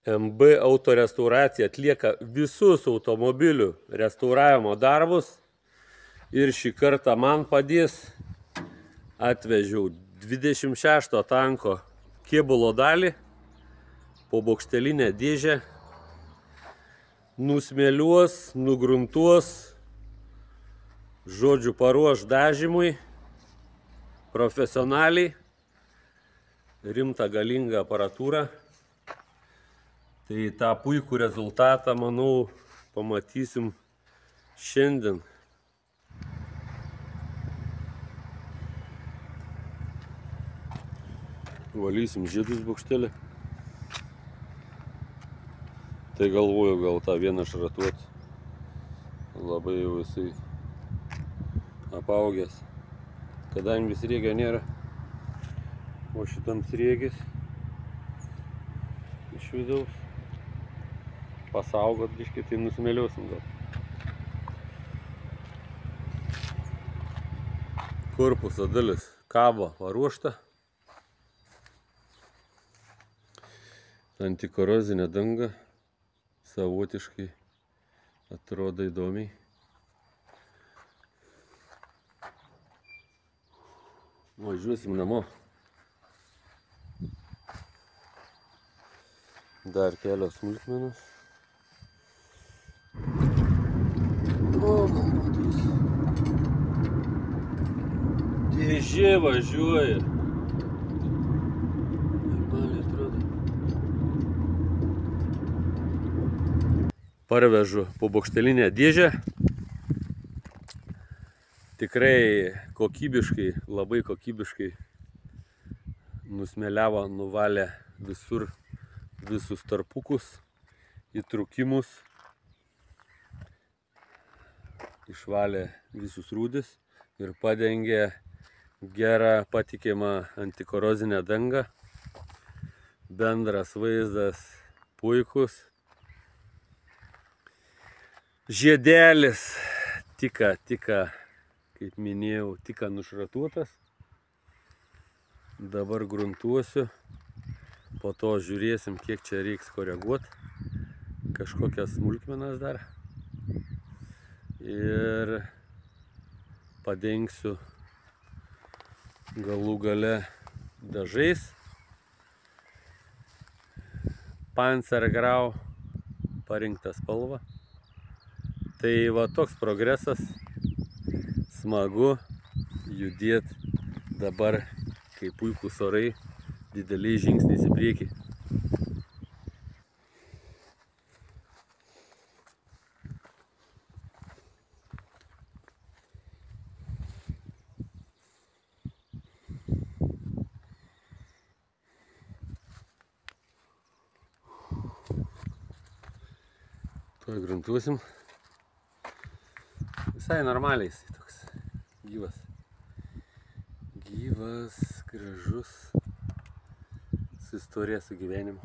MB autorestauracija atlieka visus automobilių restauravimo darbus ir šį kartą man padės. Atvežiau 26 tanko kėbulo dalį po bokštelinę dėžę, nusmėliuos, nugruntuos, žodžiu paruoš dažymui, profesionaliai, rimtą galingą aparatūrą. Tai tą puikų rezultatą, manau, pamatysim šiandien. Valysim žiedus bokštelį. Tai galvoju gal tą vieną šratuot. Labai jau jisai apaugęs. Kadangi sriegio nėra, o šitam sriegis iš vidaus pasaugot biškį, tai nusmėliuosim gal. Korpuso dalis kabo paruošta. Antikorozinė danga savotiškai atrodo įdomiai. Važiuosim namo. Dar kelios smulkmenos. O, gal matys. Dėžė važiuoja. Normaliai atrodo. Parvežu po bokštelinę dėžę. Tikrai kokybiškai, labai kokybiškai nusmėliavo, nuvalė visur visus tarpukus, įtrūkimus, išvalė visus rūdis ir padengė gerą patikimą antikorozinę dangą. Bendras vaizdas puikus. Žiedelis tika, kaip minėjau, tik nušratuotas. Dabar gruntuosiu, po to žiūrėsim, kiek čia reiks koreguoti. Kažkokias smulkmenas dar. Ir padengsiu galų gale dažais. Panzergrau parinktą spalvą. Tai va toks progresas. Smagu judėti dabar, kai puikūs orai, dideliais žingsniais į priekį. Tuoj gruntuosim. Visai normaliai jisai toks gyvas. Gyvas, gražus, su istorija, su gyvenimu.